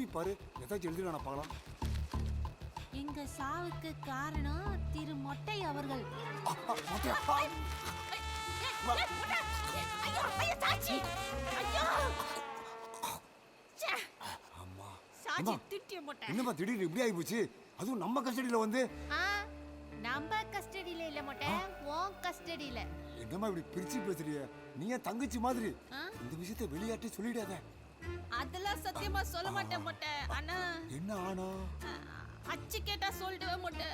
குறி பாரு, ஏதாச்சும் எழுதினா பார்க்கலாம். எங்க சாவுக்கு காரணம் திரு மொட்டை அவர்கள். என்னமா திடீர்னு இப்படி ஆகி போச்சு? அதுவும் நம்ம கஸ்டடியில வந்து. நம்ம கஸ்டடியில இல்ல மொட்டை, உன் கஸ்டடியில. என்னமா இப்படி பிரிச்சு பேசுறிய? நீ ஏன் தங்கச்சி மாதிரி இந்த விஷயத்தை வெளியாட்டி சொல்லிடாத. அதெல்லாம் சத்தியமா சொல்ல மாட்டேன் மொட்டை. அண்ணா என்ன ஆனா? அச்சு கேட்டா சொல்லிடுவேன் மொட்டை.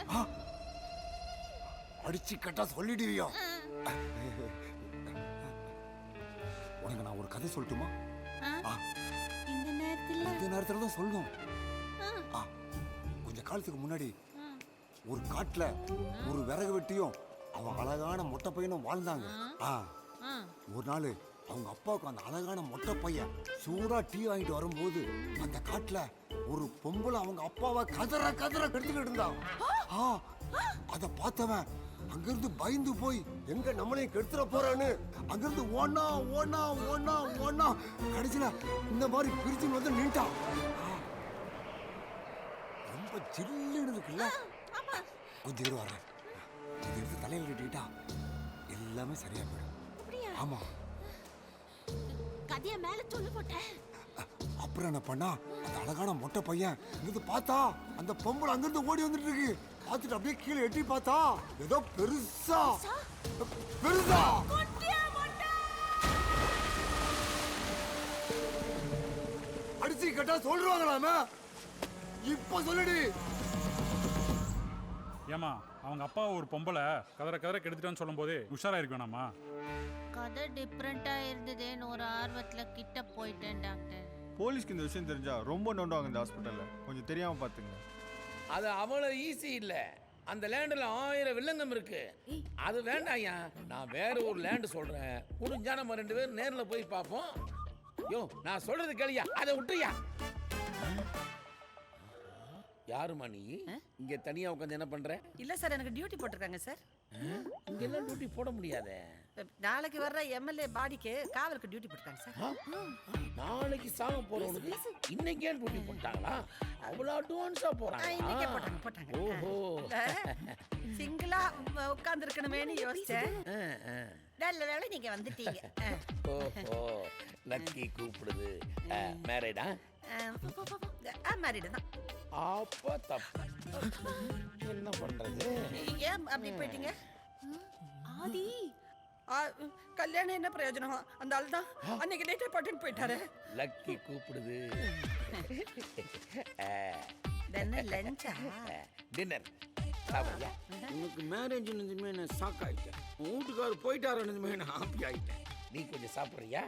அடிச்சு கேட்டா சொல்லிடுவியா? உனக்கு நான் ஒரு கதை சொல்லட்டுமா? இந்த நேரத்துல தான் சொல்லணும். கொஞ்ச காலத்துக்கு முன்னாடி ஒரு காட்டுல ஒரு விறகு வெட்டியும் அவன் அழகான மொட்டை பையனும் வாழ்ந்தாங்க. ஒரு நாள் அவங்க அப்பாவுக்கு அந்த அழகான மொட்டை பையன் சூடா டீ வாங்கிட்டு வரும்போது அந்த காட்டுல ஒரு பொம்பளை அவங்க அப்பாவை கதற கெடுத்துக்கிட்டு இருந்தான். அத பார்த்தவன் அங்கிருந்து பயந்து போய் எங்க நம்மளையும் கெடுத்துட போறான்னு அங்கிருந்து ஓனா கடைசியில இந்த மாதிரி பிரிச்சு வந்து நின்ட்டான். ரொம்ப ஜில்லுன்னு இருக்குல்ல? கொஞ்சம் இரு வரேன். இதை எடுத்து தலையில கட்டிக்கிட்டா எல்லாமே சரியா போயிடும். ஆமா, கதைய மேல சொல்லு போட்டேன். அப்புறம் என்ன பண்ணா, அந்த அழகான மொட்டை பையன் இருந்து பார்த்தா அந்த பொம்பளை அங்கிருந்து ஓடி வந்துட்டு இருக்கு. பார்த்துட்டு அப்படியே கீழே எட்டி பார்த்தா ஏதோ பெருசா அடிச்சு கேட்டா சொல்றாங்களாமே. இப்ப சொல்லுடி. ஏமா அவங்க அப்பா ஒரு பொம்பளை கதற கெடுத்துட்டான்னு சொல்லும் போதே உஷாரா இருக்கு வேணாமா? கதை டிஃப்ரெண்டா இருந்ததுன்னு ஒரு ஆர்வத்துல கிட்ட போயிட்டேன் டாக்டர். போலீஸ்க்கு இந்த விஷயம் தெரிஞ்சா ரொம்ப நோண்டுவாங்க இந்த ஹாஸ்பிட்டல்ல. கொஞ்சம் தெரியாம பாத்துங்க. அது அவ்வளவு ஈஸி இல்ல. அந்த லேண்டில் 1000 வில்லங்கம் இருக்கு. அது வேண்டாம்யா, நான் வேற ஒரு லேண்டு சொல்றேன். முடிஞ்சா நம்ம 2 பேரும் நேர்ல போய் பார்ப்போம். யோ, நான் சொல்றது கேளியா, அதை விட்டுயா. யாருமா நீ? இங்க தனியா உட்காந்து என்ன பண்ற? இல்ல சார், எனக்கு டியூட்டி போட்டிருக்காங்க சார். இங்க எல்லாம் டியூட்டி போட முடியாதே. நாளைக்கு வர்ற எம்எல்ஏ பாடிக்கு காவலுக்கு டியூட்டி போட்டிருக்காங்க சார். நாளைக்கு சாக போறவனுக்கு இன்னைக்கே டியூட்டி போட்டாங்களா? அவ்வளவு அட்வான்ஸா போறாங்க. இன்னைக்கே போட்டாங்க. ஓஹோ, சிங்கிளா உட்கார்ந்து இருக்கணுமேனு யோசிச்சேன். நல்ல வேளை நீங்க வந்துட்டீங்க. ஓஹோ, லக்கி கூப்பிடுது. மேரிடா? மேரிடு தான். அப்ப தப்பு. என்ன பண்றது? ஏன் அப்படி போயிட்டீங்க? ஆதி, கல்யாணம் என்ன பிரயோஜனம்? அந்த ஆள் தான் அன்னைக்கு டேட்டை போட்டுன்னு போயிட்டாரு. லக்கி கூப்பிடுது. லஞ்சா? டின்னர். உனக்கு மேரேஜ் நான் ஷாக் ஆயிட்டேன். வீட்டுக்காரர் போயிட்டாருன்னதுமே நான் ஹாப்பி ஆயிட்டேன். நீ கொஞ்சம் சாப்பிடுறியா?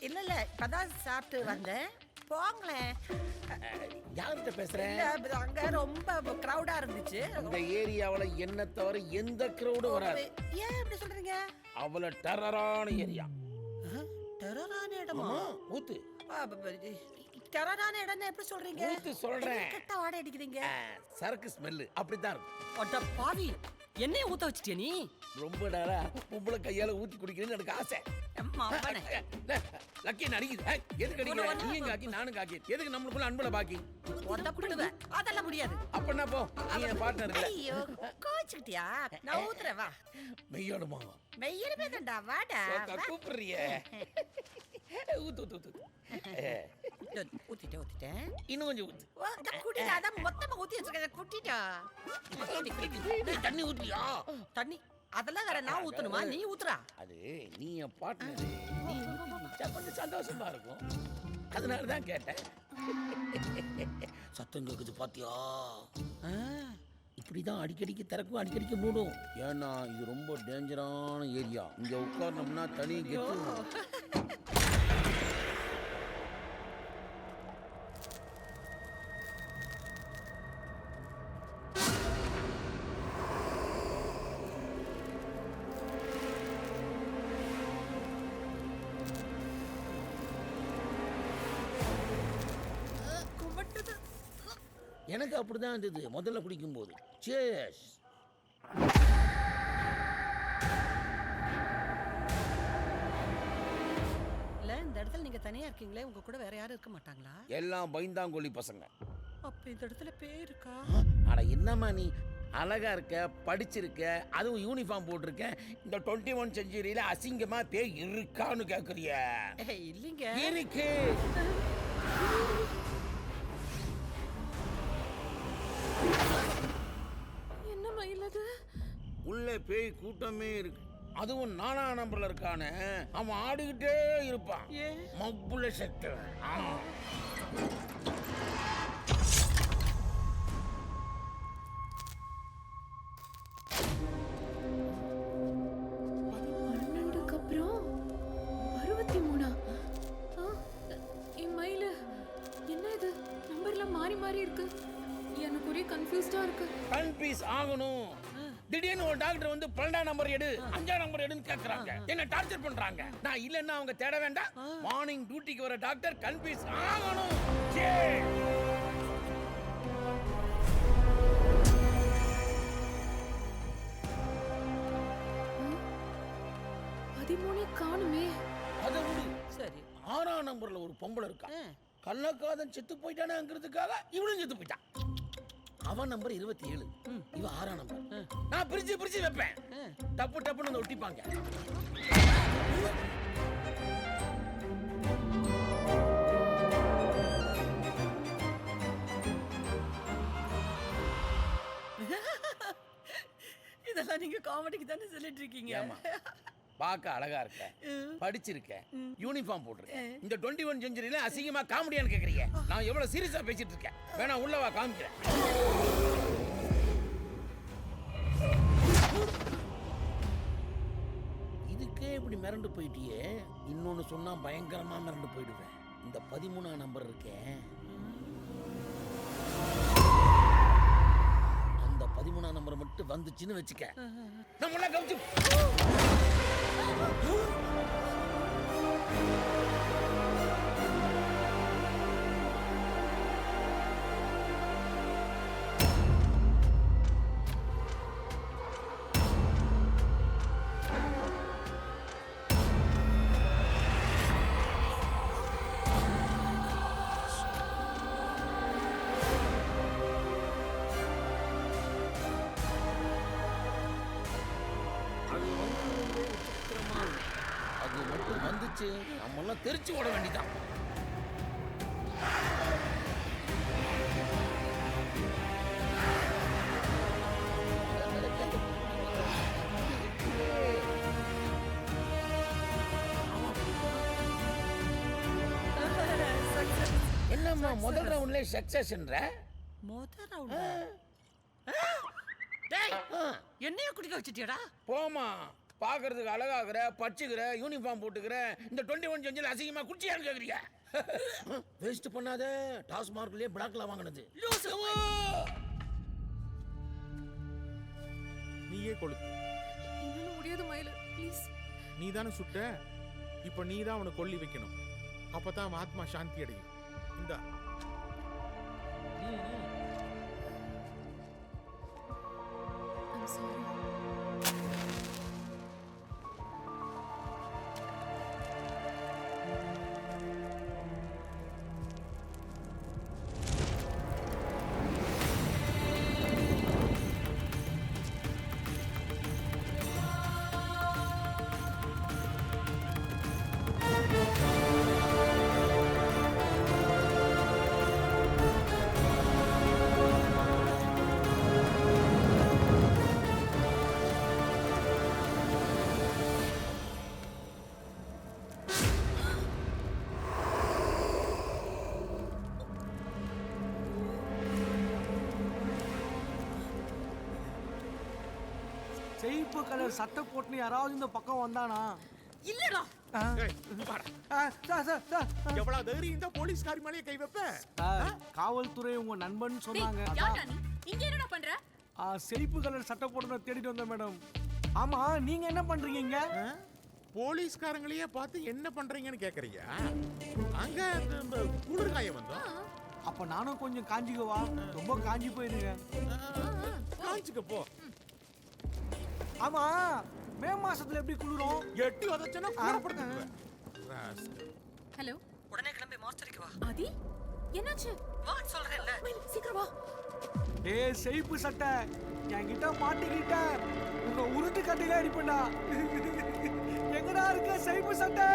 இல்ல இப்பதான் சாப்பிட்டு வந்தேன். போங்களேன். யார்கிட்ட பேசுறேன்? அங்க ரொம்ப கிரௌடா இருந்துச்சு. இந்த ஏரியாவுல என்ன தவிர எந்த கிரௌடும் வராது. ஏன் இப்படி சொல்றீங்க? அவ்வளவு டெரரான ஏரியா. டெரரான இடமா? ஊத்து. டெரரான இடம் எப்படி சொல்றீங்க? ஊத்து சொல்றேன். கெட்ட வாடை அடிக்குதுங்க. சரக்கு ஸ்மெல் அப்படித்தான் இருக்கும். அட பாவி, என்னைய ஊத்த வச்சிட்டியா நீ? ரொம்ப நேரா பொம்பளை கையால ஊத்தி குடிக்கிறேன்னு எனக்கு ஆசை. லக்கி நடிக்குது. எதுக்கு அடிக்கிற? நீங்க காக்கி நானும் காக்கி. எதுக்கு நம்மளுக்குள்ள அன்புல பாக்கி? உதப்பிடுவேன். அதெல்லாம் முடியாது. அப்பன்னா போ, நீ என் பார்ட்னர் இல்ல. ஐயோ, கோச்சிக்கிட்டியா? நான் ஊத்துறேன் வா. மெய்யோடுமா? மெய்யலுமே தான்டா, வாடா. கூப்பிடுறியே. ஊத்து ஊத்து ஊத்து. ஊத்திட்டேன். இன்னும் கொஞ்சம் ஊத்து. குடிடா, அதான் மொத்தமா ஊத்தி வச்சிருக்கேன். குட்டிட்டா. தண்ணி ஊத்துறியா? தண்ணி அதெல்லாம் வேற நான் ஊத்தணுமா? நீ ஊத்துறா. அது நீ என் பார்ட்னர். நீ ஊத்தி கொஞ்சம் சந்தோஷமா இருக்கும். அதனாலதான் கேட்டேன். சத்தம் கேக்குது பாத்தியா? இப்படிதான் அடிக்கடிக்கு திறக்கும், அடிக்கடிக்கு மூடும். ஏன்னா இது ரொம்ப டேஞ்சரான ஏரியா. இங்க உட்கார்ந்தோம்னா தனி கெத்து. எனக்கு அப்படிதான் இருந்தது முதல்ல குடிக்கும் போது. சேஸ். இல்ல இந்த இடத்துல நீங்க தனியா இருக்கீங்களே, உங்க கூட வேற யாரும் இருக்க மாட்டாங்களா? எல்லாம் பைந்தாங்கோலி பசங்க. அப்ப இந்த இடத்துல பேய் இருக்கா? அட என்னம்மா நீ அழகா இருக்க, படிச்சிருக்க, அதுவும் யூனிஃபார்ம் போட்டிருக்க, இந்த 21 செஞ்சுரியில அசிங்கமா பேய் இருக்கான்னு கேக்குறிய? இல்லைங்க. இருக்கு. என்ன மயில் அது? உள்ள பேய் கூட்டமே இருக்கு. அதுவும் 4ஆம் நம்பர்ல இருக்கானே, அவன் ஆடிக்கிட்டே இருப்பான். ஏன்? மப்புல செட்டு. அப்புறம் 63. மயில என்ன இது? நம்பர்லாம் மாறி மாறி இருக்கு. எனக்கு ஒரே கன்ஃபியூஸ்டா இருக்கு. கன்ஃபியூஸ் ஆகணும். திடீர்னு ஒரு டாக்டர் வந்து 12ஆம் நம்பர் எடு, 5ஆம் நம்பர் எடுன்னு கேக்குறாங்க. என்ன டார்ச்சர் பண்றாங்க. நான் இல்லன்னா அவங்க தேட வேண்டாம். மார்னிங் டியூட்டிக்கு வர டாக்டர் கன்ஃபியூஸ் ஆகணும். காணுமே. அதை விடு. சரி. 6ஆம் நம்பர்ல ஒரு பொம்பளை இருக்கா. கள்ளக்காதன் செத்து போயிட்டானேங்கிறதுக்காக இவனும் செத்து போயிட்டான். அவன் நம்பர் 27, இவ 6ஆம் நம்பர். நான் பிரிச்சு பிரிச்சு வைப்பேன். டப்பு டப்புன்னு வந்து ஒட்டிப்பாங்க. இதெல்லாம் நீங்க காமெடிக்கு தானே சொல்லிட்டு இருக்கீங்க? பார்க்க அழகா இருக்க, படிச்சிருக்க, யூனிஃபார்ம் போட்டிருக்க, இந்த 21 செஞ்சுரியில அசிங்கமா காமெடியான்னு கேக்குறீங்க. நான் எவ்வளவு சீரியஸா பேசிட்டு இருக்கேன். வேணா உள்ளவா காமிக்கிறேன். இதுக்கே இப்படி மிரண்டு போயிட்டியே, இன்னொன்னு சொன்னா பயங்கரமா மிரண்டு போயிடுவேன். இந்த 13ஆம் நம்பர் இருக்கேன், அந்த 13ஆம் நம்பர் மட்டும் வந்துச்சுன்னு வச்சுக்க, நம்ம கமிச்சு நம்மெல்லாம் தெரிச்சு ஓட வேண்டிதான். என்னம்மா முதல் ரவுண்ட்ல சக்சஸ்ன்ற? முதல் ரவுண்ட் என்னைய குடிக்க வச்சிட்டியடா? போமா, பாக்குறதுக்கு அழகாகிற, பச்சுக்கிற, யூனிஃபார்ம் போட்டுக்கிற, இந்த 21 செஞ்சுல அசிங்கமா குடிச்சியான்னு கேக்குறீங்க. வேஸ்ட் பண்ணாத. டாஸ்மார்க்லயே பிளாக்ல வாங்கினது. நீயே கொளுத்து. என்னால முடியாது மயில, ப்ளீஸ். நீ தானே சுட்ட, இப்ப நீ தான் அவனை கொல்லி வைக்கணும். அப்பதான் அவன் ஆத்மா சாந்தி அடையும். இந்தா. I'm sorry. செயிப்பு கலர் சட்டை போட்டு யாராவது இந்த பக்கம் வந்தானா? இல்லடா. எவ்வளவு தைரியம் இந்த போலீஸ்காரி மேலே கை வைப்ப? காவல்துறை உங்க நண்பன் சொன்னாங்க. இங்க என்னடா பண்ற? செயிப்பு கலர் சட்டை போட்டு தேடிட்டு வந்தேன் மேடம். ஆமா, நீங்க என்ன பண்றீங்க? போலீஸ்காரங்களையே பார்த்து என்ன பண்றீங்கன்னு கேக்குறீங்க? அங்க குளிர்காய வந்தோம். அப்ப நானும் கொஞ்சம் காஞ்சிக்கவா? ரொம்ப காஞ்சி போயிருங்க. காஞ்சிக்க போ. ஆமா, மே மாசத்துல எப்படி குளிரும்? எட்டி உதச்சனா குளிரப்படுத்துங்க. ஹலோ, உடனே கிளம்பி மாஸ்டருக்கு வா. ஆதி என்னாச்சு? வா சொல்றேன்ல. சீக்கிரம் வா. டேய் செய்ப்பு சட்டை என்கிட்ட மாட்டிக்கிட்ட உங்க உருட்டு கட்டையில அடிப்பண்டா. எங்கடா இருக்க செய்ப்பு சட்டை?